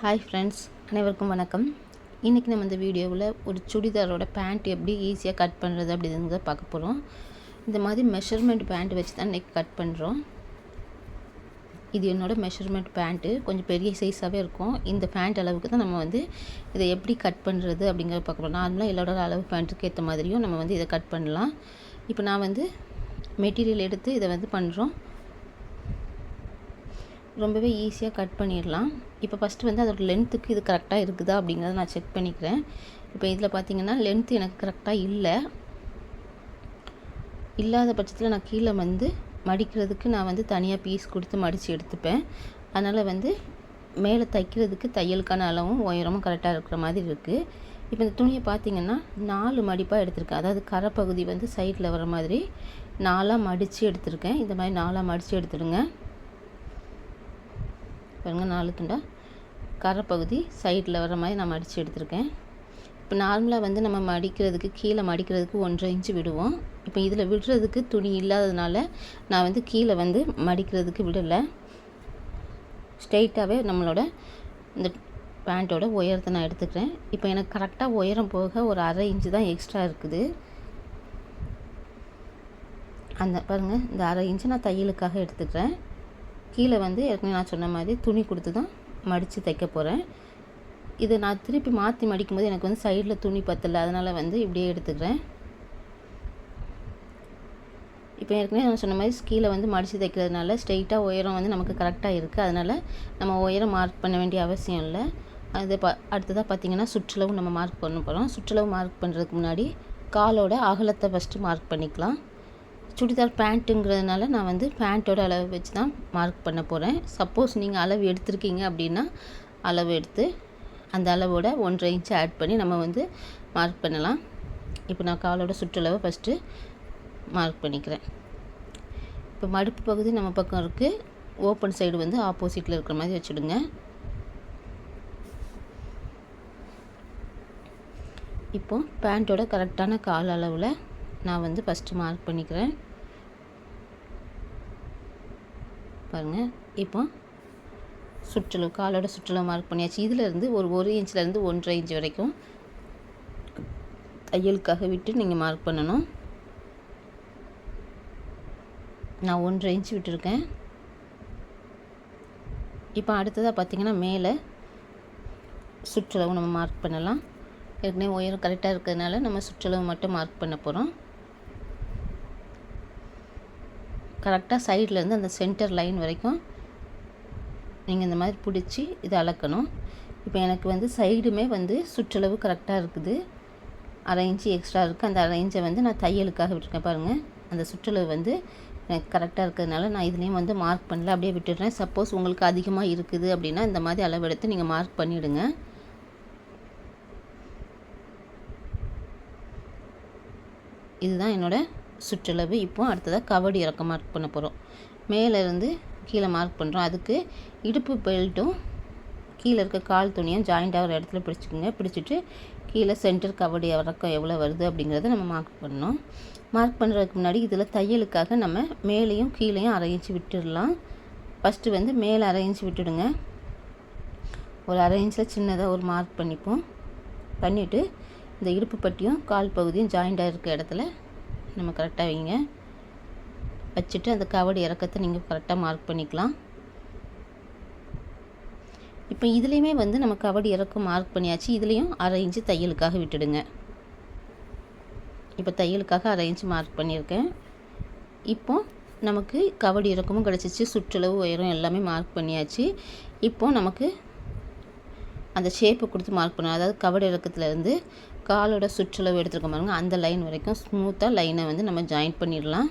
Hi friends, அனைவருக்கும் வணக்கம். இன்றைக்கி நம்ம இந்த வீடியோவில் ஒரு சுடிதாரோட பேண்ட் எப்படி ஈஸியாக கட் பண்ணுறது அப்படிங்கிறத பார்க்க போகிறோம். இந்த மாதிரி மெஷர்மெண்ட் பேண்ட் வச்சு தான் இன்றைக்கி கட் பண்ணுறோம். இது என்னோடய மெஷர்மெண்ட் பேண்ட்டு, கொஞ்சம் பெரிய சைஸாகவே இருக்கும். இந்த பேண்ட் அளவுக்கு தான் நம்ம இதை எப்படி கட் பண்ணுறது அப்படிங்கிறத பார்க்க போகிறோம். நார்மலாக எல்லாரோட அளவு பேண்ட்டுக்கு ஏற்ற மாதிரியும் நம்ம இதை கட் பண்ணலாம். இப்போ நான் மெட்டீரியல் எடுத்து இதை பண்ணுறோம். ரொம்பவே ஈஸியாக கட் பண்ணிடலாம். இப்போ ஃபஸ்ட்டு அதோட லென்த்துக்கு இது கரெக்டாக இருக்குதா அப்படிங்கிறத நான் செக் பண்ணிக்கிறேன். இப்போ இதில் பார்த்திங்கன்னா லென்த்து எனக்கு கரெக்டாக இல்லாத பட்சத்தில் நான் கீழே மடிக்கிறதுக்கு நான் தனியாக பீஸ் கொடுத்து மடித்து எடுத்துப்பேன். அதனால் மேலே தைக்கிறதுக்கு தையலுக்கான அளவும் உயரமும் கரெக்டாக இருக்கிற மாதிரி இருக்குது. இப்போ இந்த துணியை பார்த்திங்கன்னா 4 மடிப்பாக எடுத்திருக்கேன். அதாவது கரை பகுதி சைடில் வர மாதிரி 4ஆக மடித்து எடுத்திருக்கேன். இந்த மாதிரி 4ஆக மடித்து எடுத்துடுங்க. பாருங்கள், 4 துண்டாக கரை பகுதி சைடில் வர மாதிரி நான் மடித்து எடுத்திருக்கேன். இப்போ நார்மலாக நம்ம மடிக்கிறதுக்கு கீழே மடிக்கிறதுக்கு 1.5 இன்ச்சு விடுவோம். இப்போ இதில் விடுறதுக்கு துணி இல்லாததுனால நான் கீழே மடிக்கிறதுக்கு விடலை. ஸ்ட்ரெயிட்டாகவே நம்மளோட இந்த பேண்ட்டோட உயரத்தை நான் எடுத்துக்கிறேன். இப்போ எனக்கு கரெக்டாக உயரம் போக ஒரு 1/2 இன்ச்சு தான் எக்ஸ்ட்ரா இருக்குது. பாருங்கள், இந்த 1/2 இன்ச்சு நான் தையலுக்காக எடுத்துக்கிறேன். கீழே ஏற்கனவே நான் சொன்ன மாதிரி துணி கொடுத்து தான் மடித்து தைக்க போகிறேன். இதை நான் திருப்பி மாற்றி மடிக்கும்போது எனக்கு சைடில் துணி பத்தலை. அதனால் இப்படியே எடுத்துக்கிறேன். இப்போ ஏற்கனவே நான் சொன்ன மாதிரி கீழே மடித்து தைக்கிறதுனால ஸ்ட்ரெயிட்டாக உயரம் நமக்கு கரெக்டாக இருக்குது. அதனால் நம்ம உயரம் மார்க் பண்ண வேண்டிய அவசியம் இல்லை. அடுத்ததாக பார்த்திங்கன்னா சுற்றளவு நம்ம மார்க் பண்ண போகிறோம். சுற்றளவு மார்க் பண்ணுறதுக்கு முன்னாடி காலோட அகலத்தை ஃபஸ்ட்டு மார்க் பண்ணிக்கலாம். சுடிதார் பேண்ட்டுங்கிறதுனால நான் பேண்ட்டோட அளவு வச்சு தான் மார்க் பண்ண போகிறேன். சப்போஸ் நீங்கள் அளவு எடுத்துருக்கீங்க அப்படின்னா அளவு எடுத்து அந்த அளவோட 1.5 இன்ச்சு ஆட் பண்ணி நம்ம மார்க் பண்ணலாம். இப்போ நான் காலோட சுற்றளவை ஃபஸ்ட்டு மார்க் பண்ணிக்கிறேன். இப்போ மடிப்பு பகுதி நம்ம பக்கம் இருக்குது. ஓப்பன் சைடு ஆப்போசிட்டில் இருக்கிற மாதிரி வச்சுடுங்க. இப்போது பேண்ட்டோட கரெக்டான கால் அளவில் நான் ஃபஸ்ட்டு மார்க் பண்ணிக்கிறேன். பாருங்கள், இப்போ சுற்றளவு காலோட சுற்றளவு மார்க் பண்ணியாச்சு. இதிலேருந்து ஒரு 1 இன்ச்சிலேருந்து 1.5 இன்ச் வரைக்கும் தையலுக்காக விட்டு நீங்கள் மார்க் பண்ணணும். நான் 1.5 இன்ச் விட்டுருக்கேன். இப்போ அடுத்ததாக பார்த்திங்கன்னா மேலே சுற்றளவு நம்ம மார்க் பண்ணலாம். ஏற்கனவே உயரம் கரெக்டாக இருக்கிறதுனால நம்ம சுற்றளவு மட்டும் மார்க் பண்ண போகிறோம். கரெக்டாக சைட்லேருந்து அந்த சென்டர் லைன் வரைக்கும் நீங்கள் இந்த மாதிரி பிடிச்சி இதை அளக்கணும். இப்போ எனக்கு சைடுமே சுற்றளவு கரெக்டாக இருக்குது. 1/2 இன்ச்சு எக்ஸ்ட்ரா இருக்குது. அந்த 1/2 இன்ச்சை நான் தையலுக்காக விட்டுருக்கேன். பாருங்கள், அந்த சுற்றளவு எனக்கு கரெக்டாக இருக்கிறதுனால நான் இதுலேயும் மார்க் பண்ணல, அப்படியே விட்டுடுறேன். சப்போஸ் உங்களுக்கு அதிகமாக இருக்குது அப்படின்னா இந்த மாதிரி அளவெடுத்து நீங்கள் மார்க் பண்ணிவிடுங்க. இதுதான் என்னோடய சுற்றளவு. இப்போ அடுத்ததாக கவடி இறக்கம் மார்க் பண்ண போகிறோம். மேலேருந்து கீழே மார்க் பண்ணுறோம். அதுக்கு இடுப்பு பெல்ட்டும் கீழே இருக்க கால் துணியும் ஜாயிண்ட் ஆகிற இடத்துல பிடிச்சிக்கோங்க. பிடிச்சிட்டு கீழே சென்டர் கவடி இறக்கம் எவ்வளோ வருது அப்படிங்கிறத நம்ம மார்க் பண்ணணும். மார்க் பண்ணுறதுக்கு முன்னாடி இதில் தையலுக்காக நம்ம மேலேயும் கீழேயும் 1/2 இன்ச்சு விட்டுடலாம். ஃபஸ்ட்டு மேலே 1/2 இன்ச்சு விட்டுடுங்க. ஒரு 1/2 இன்ச்சில் சின்னதாக ஒரு மார்க் பண்ணிப்போம். பண்ணிவிட்டு இந்த இடுப்பு பட்டியும் கால் பகுதியும் ஜாயிண்டாக இருக்க இடத்துல நம்ம கரெக்டாக வைங்க. வச்சுட்டு அந்த கவடி இறக்கத்தை நீங்கள் கரெக்டாக மார்க் பண்ணிக்கலாம். இப்போ இதுலேயுமே நம்ம கவடி இறக்கம் மார்க் பண்ணியாச்சு. இதுலேயும் 1/2 இன்ச்சு தையலுக்காக விட்டுடுங்க. இப்போ தையலுக்காக 1/2 இன்ச்சு மார்க் பண்ணியிருக்கேன். இப்போ நமக்கு கவடி இறக்கமும் கிடச்சிச்சு, சுற்றளவு உயரம் எல்லாமே மார்க் பண்ணியாச்சு. இப்போது நமக்கு அந்த ஷேப்பை கொடுத்து மார்க் பண்ணணும். அதாவது கவடி இறக்கத்துலேருந்து காலோட சுற்றளவு எடுத்துருக்க பாருங்க, அந்த லைன் வரைக்கும் ஸ்மூத்தாக லைனை நம்ம ஜாயின் பண்ணிடலாம்.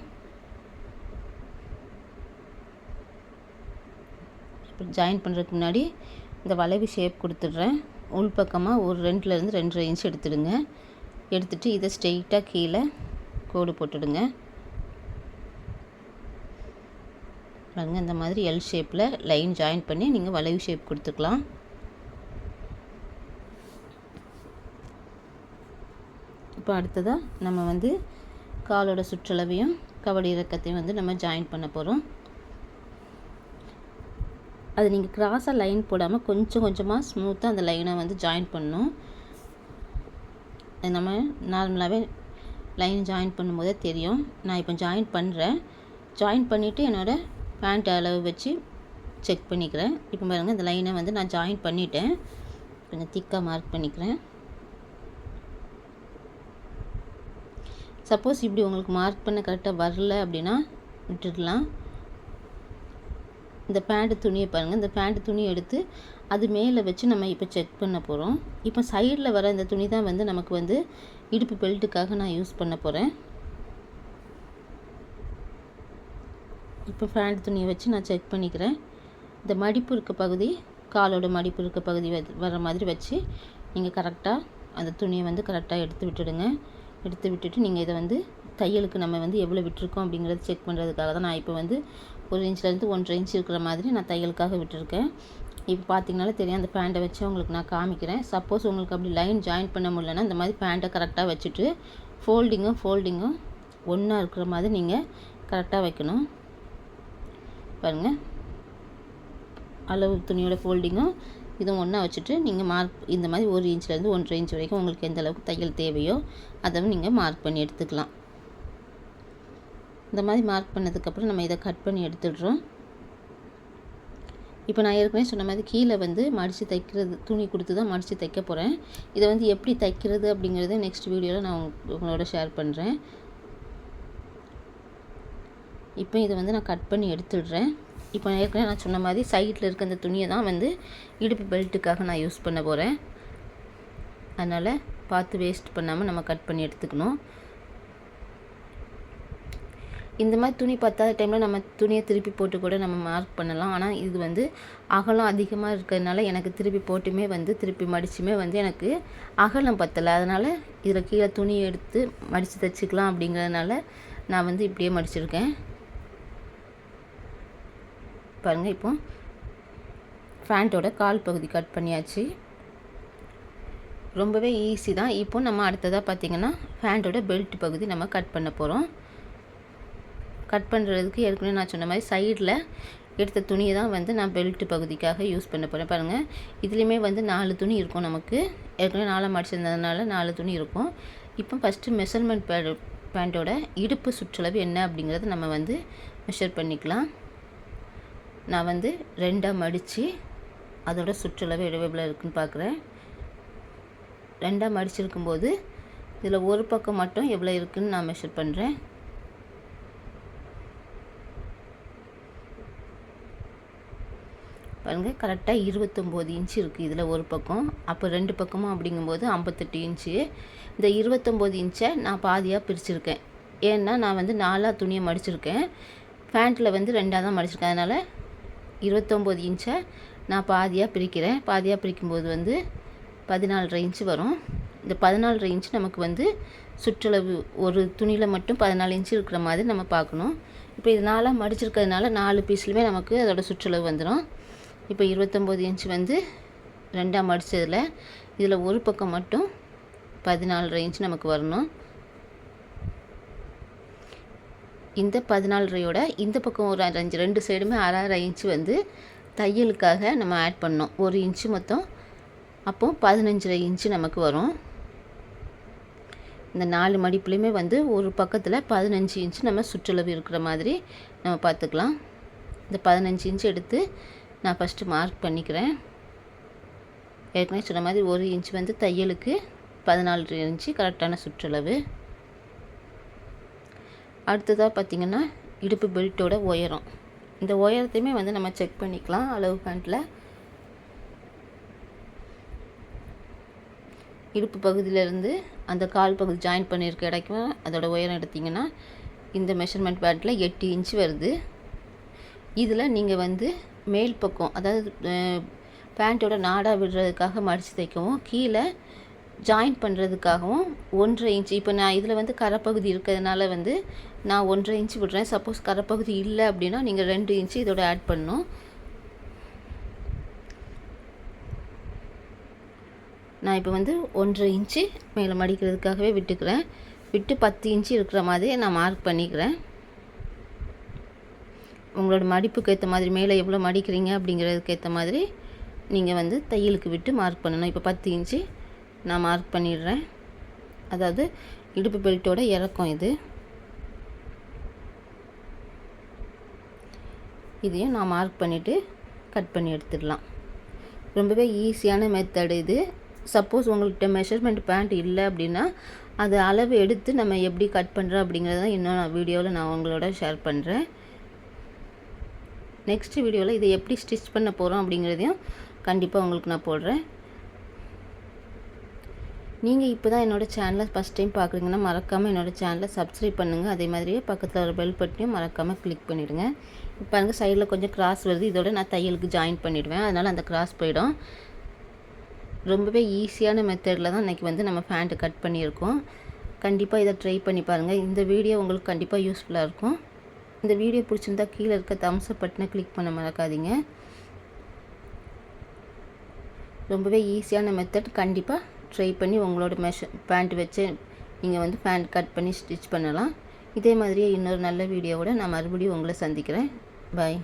இப்போ ஜாயின் பண்ணுறதுக்கு முன்னாடி இந்த வளைவு ஷேப் கொடுத்துட்றேன். உள்பக்கமாக ஒரு 2லேருந்து 2.5 இன்ச் எடுத்துடுங்க. எடுத்துகிட்டு இதை ஸ்ட்ரெயிட்டாக கீழே கோடு போட்டுடுங்க. பாருங்கள், இந்த மாதிரி எல் ஷேப்பில் லைன் ஜாயின் பண்ணி நீங்கள் வளைவு ஷேப் கொடுத்துக்கலாம். இப்போ அடுத்ததாக நம்ம காலோட சுற்றளவையும் கவடி இறக்கத்தையும் நம்ம ஜாயின் பண்ண போகிறோம். அது நீங்கள் கிராஸாக லைன் போடாமல் கொஞ்சம் கொஞ்சமாக ஸ்மூத்தாக அந்த லைனை வந்து ஜாயின் பண்ணணும். அது நம்ம நார்மலாகவே லைன் ஜாயின் பண்ணும்போதே தெரியும். நான் இப்போ ஜாயின் பண்ணுறேன். ஜாயின் பண்ணிவிட்டு என்னோடய பேண்ட் அளவு வச்சு செக் பண்ணிக்கிறேன். இப்போ பாருங்கள், இந்த லைனை வந்து நான் ஜாயின் பண்ணிட்டேன். கொஞ்சம் திக்காக மார்க் பண்ணிக்கிறேன். சப்போஸ் இப்படி உங்களுக்கு மார்க் பண்ண கரெக்டாக வரல அப்படின்னா விட்டுடலாம். இந்த பேண்ட் துணியை பாருங்கள், இந்த பேண்ட் துணி எடுத்து அது மேலே வச்சு நம்ம இப்போ செக் பண்ண போகிறோம். இப்போ சைடில் வர இந்த துணி தான் வந்து நமக்கு வந்து இடுப்பு பெல்ட்டுக்காக நான் யூஸ் பண்ண போகிறேன். இப்போ பேண்ட் துணியை வச்சு நான் செக் பண்ணிக்கிறேன். இந்த மடிப்பு இருக்க பகுதி, காலோட மடிப்பு இருக்க பகுதி வர மாதிரி வச்சு நீங்கள் கரெக்டாக அந்த துணியை வந்து கரெக்டாக எடுத்து விட்டுடுங்க. எடுத்து விட்டுட்டு நீங்கள் இதை வந்து தையலுக்கு நம்ம வந்து எவ்வளோ விட்டுருக்கோம் அப்படிங்கிறத செக் பண்ணுறதுக்காக தான் நான் இப்போ வந்து 1 இன்ச்லேருந்து 1.5 இன்ச் இருக்கிற மாதிரி நான் தையலுக்காக விட்டுருக்கேன். இப்போ பார்த்தீங்கனாலே தெரியும், அந்த பேண்ட்டை வச்சு உங்களுக்கு நான் காமிக்கிறேன். சப்போஸ் உங்களுக்கு அப்படி லைன் ஜாயின் பண்ண முடியலன்னா இந்த மாதிரி பேண்ட்டை கரெக்டாக வச்சுட்டு ஃபோல்டிங்கும் ஒன்றா இருக்கிற மாதிரி நீங்கள் கரெக்டாக வைக்கணும். பாருங்கள், அளவு துணியோட ஃபோல்டிங்கும் இதுவும் ஒன்றா வச்சுட்டு நீங்கள் மார்க் இந்த மாதிரி 1 இன்ச்லேருந்து 1.5 இன்ச் வரைக்கும் உங்களுக்கு எந்த அளவுக்கு தையல் தேவையோ அதை நீங்கள் மார்க் பண்ணி எடுத்துக்கலாம். இந்த மாதிரி மார்க் பண்ணதுக்கப்புறம் நம்ம இதை கட் பண்ணி எடுத்துடுறோம். இப்போ நான் ஏற்கனவே சொன்ன மாதிரி கீழே வந்து மடித்து தைக்கிறது துணி கொடுத்து தான் மடித்து தைக்க போகிறேன். இதை வந்து எப்படி தைக்கிறது அப்படிங்கிறத நெக்ஸ்ட் வீடியோவில் நான் உங்களோட ஷேர் பண்ணுறேன். இப்போ இதை வந்து நான் கட் பண்ணி எடுத்துடுறேன். இப்போ ஏற்கனவே நான் சொன்ன மாதிரி சைடில் இருக்க அந்த துணியை தான் வந்து இடுப்பு பெல்ட்டுக்காக நான் யூஸ் பண்ண போகிறேன். அதனால் பார்த்து வேஸ்ட் பண்ணாமல் நம்ம கட் பண்ணி எடுத்துக்கணும். இந்த மாதிரி துணி பத்தாத டைமில் நம்ம துணியை திருப்பி போட்டு கூட நம்ம மார்க் பண்ணலாம். ஆனால் இது வந்து அகலம் அதிகமாக இருக்கிறதுனால எனக்கு திருப்பி போட்டுமே வந்து திருப்பி மடிச்சுமே வந்து எனக்கு அகலம் பத்தலை. அதனால் இதில் கீழே துணியை எடுத்து மடித்து தைச்சிக்கலாம் அப்படிங்கிறதுனால நான் வந்து இப்படியே மடிச்சிருக்கேன். பாருங்கள், இப்போ பேண்ட்டோட கால் பகுதி கட் பண்ணியாச்சு. ரொம்பவே ஈஸி தான். இப்போ நம்ம அடுத்ததாக பார்த்திங்கன்னா பேண்ட்டோட பெல்ட் பகுதி நம்ம கட் பண்ண போகிறோம். கட் பண்ணுறதுக்கு ஏற்கனவே நான் சொன்ன மாதிரி சைடில் எடுத்த துணியை தான் வந்து நான் பெல்ட் பகுதிக்காக யூஸ் பண்ண போகிறேன். பாருங்கள், இதுலேயுமே வந்து 4 துணி இருக்கும். நமக்கு ஏற்கனவே 4 மடிச்சிருந்ததுனால 4 துணி இருக்கும். இப்போ ஃபஸ்ட்டு மெஷர்மெண்ட் பேண்ட்டோட இடுப்பு சுற்றளவு என்ன அப்படிங்கிறத நம்ம வந்து மெஷர் பண்ணிக்கலாம். நான் வந்து 2ஆக மடித்து அதோட சுற்றளவு எவ்வளோ இருக்குன்னு பார்க்குறேன். 2ஆக மடிச்சிருக்கும்போது இதில் ஒரு பக்கம் மட்டும் எவ்வளோ இருக்குதுன்னு நான் மெஷர் பண்ணுறேன். பாருங்கள், கரெக்டாக 29 இன்ச்சு இருக்குது இதில் ஒரு பக்கம். அப்போ 2 பக்கமும் அப்படிங்கும்போது 58 இன்ச்சு. இந்த 29 இன்ச்சை நான் பாதியாக பிரிச்சுருக்கேன். ஏன்னா நான் வந்து 4ஆக துணியை மடிச்சிருக்கேன். பேண்ட்டில் வந்து 2ஆக தான் மடிச்சிருக்கேன். அதனால் 29 இன்ச்சை நான் பாதியாக பிரிக்கிறேன். பாதியாக பிரிக்கும்போது வந்து 14.5 இன்ச்சு வரும். இந்த 14.5 இன்ச்சு நமக்கு வந்து சுற்றளவு ஒரு துணியில் மட்டும் 14 இன்ச்சு இருக்கிற மாதிரி நம்ம பார்க்கணும். இப்போ இது 4ஆக மடிச்சிருக்கிறதுனால 4 பீஸ்லையுமே நமக்கு அதோட சுற்றளவு வந்துடும். இப்போ 29 இன்ச்சு வந்து 2ஆக மடித்ததில் இதில் ஒரு பக்கம் மட்டும் 14.5 இன்ச்சு நமக்கு வரணும். இந்த 14.5யோட இந்த பக்கம் ஒரு 2 சைடுமே 1/2 இன்ச்சு வந்து தையலுக்காக நம்ம ஆட் பண்ணோம். 1 இன்ச்சு மொத்தம். அப்போது 15.5 இன்ச்சு நமக்கு வரும். இந்த 4 மடிப்புலையுமே வந்து ஒரு பக்கத்தில் 15 இன்ச்சு நம்ம சுற்றளவு இருக்கிற மாதிரி நம்ம பார்த்துக்கலாம். இந்த 15 இன்ச்சு எடுத்து நான் ஃபஸ்ட்டு மார்க் பண்ணிக்கிறேன். ஏற்கனவே சொன்ன மாதிரி 1 இன்ச்சு வந்து தையலுக்கு 14 இன்ச்சு கரெக்டான சுற்றளவு. அடுத்ததாக பார்த்திங்கன்னா இடுப்பு பெல்ட்டோட உயரம். இந்த உயரத்தையுமே வந்து நம்ம செக் பண்ணிக்கலாம். அளவு பேண்ட்டில் இடுப்பு பகுதியிலேருந்து அந்த கால் பகுதி ஜாயின் பண்ணியிருக்க இடைக்கும் அதோட உயரம் எடுத்திங்கன்னா இந்த மெஷர்மெண்ட் பேண்ட்டில் 8 இன்ச்சு வருது. இதில் நீங்கள் வந்து மேல் பக்கம், அதாவது பேண்ட்டோட நாடா விடுறதுக்காக மடித்து தைக்கவும் கீழே ஜாயின் பண்ணுறதுக்காகவும் 1.5 இன்ச்சு. இப்போ நான் இதில் வந்து கரைப்பகுதி இருக்கிறதுனால வந்து நான் 1.5 இன்ச்சு விடுறேன். சப்போஸ் கரைப்பகுதி இல்லை அப்படின்னா நீங்கள் 2 இன்ச்சு இதோட ஆட் பண்ணணும். நான் இப்போ வந்து 1.5 இன்ச்சு மேலே மடிக்கிறதுக்காகவே விட்டுக்கிறேன். விட்டு 10 இன்ச்சு இருக்கிற மாதிரி நான் மார்க் பண்ணிக்கிறேன். உங்களோட மடிப்புக்கு ஏற்ற மாதிரி மேலே எவ்வளோ மடிக்கிறீங்க அப்படிங்கிறதுக்கு ஏற்ற மாதிரி நீங்கள் வந்து தையலுக்கு விட்டு மார்க் பண்ணணும். இப்போ 10 இன்ச்சு நான் மார்க் பண்ணிடுறேன். அதாவது இடுப்பு பெல்ட்டோட இறக்கம் இது. இதையும் நான் மார்க் பண்ணிவிட்டு கட் பண்ணி எடுத்துடலாம். ரொம்பவே ஈஸியான மெத்தட் இது. சப்போஸ் உங்கள்கிட்ட மெஷர்மெண்ட் பேண்ட் இல்லை அப்படின்னா அது அளவு எடுத்து நம்ம எப்படி கட் பண்ணுறோம் அப்படிங்கிறத இன்னும் வீடியோவில் நான் உங்களோட ஷேர் பண்ணுறேன். நெக்ஸ்ட் வீடியோவில் இதை எப்படி ஸ்டிச் பண்ண போகிறோம் அப்படிங்கிறதையும் கண்டிப்பாக உங்களுக்கு நான் போடுறேன். நீங்கள் இப்போ தான் என்னோடய சேனலை ஃபஸ்ட் டைம் பார்க்குறீங்கன்னா மறக்காமல் என்னோடய சேனலை சப்ஸ்கிரைப் பண்ணுங்கள். அதே மாதிரியே பக்கத்தில் ஒரு பெல் பட்டனையும் மறக்காமல் கிளிக் பண்ணிவிடுங்க. இப்போ பாருங்க சைடில் கொஞ்சம் கிராஸ் வருது. இதோட நான் தையலுக்கு ஜாயின் பண்ணிவிடுவேன். அதனால் அந்த கிராஸ் போயிடும். ரொம்பவே ஈஸியான மெத்தடில் தான் இன்றைக்கி வந்து நம்ம பேண்ட்டு கட் பண்ணியிருக்கோம். கண்டிப்பாக இதை ட்ரை பண்ணி பாருங்கள். இந்த வீடியோ உங்களுக்கு கண்டிப்பாக யூஸ்ஃபுல்லாக இருக்கும். இந்த வீடியோ பிடிச்சிருந்தா கீழே இருக்க தம்ஸ் அப் பட்டனை கிளிக் பண்ண மறக்காதீங்க. ரொம்பவே ஈஸியான மெத்தட். கண்டிப்பாக ட்ரை பண்ணி உங்களோட பேண்ட் வச்சு நீங்கள் வந்து பேண்ட் கட் பண்ணி ஸ்டிச் பண்ணலாம். இதே மாதிரியே இன்னொரு நல்ல வீடியோவோட நான் மறுபடியும் உங்களை சந்திக்கிறேன். பாய்.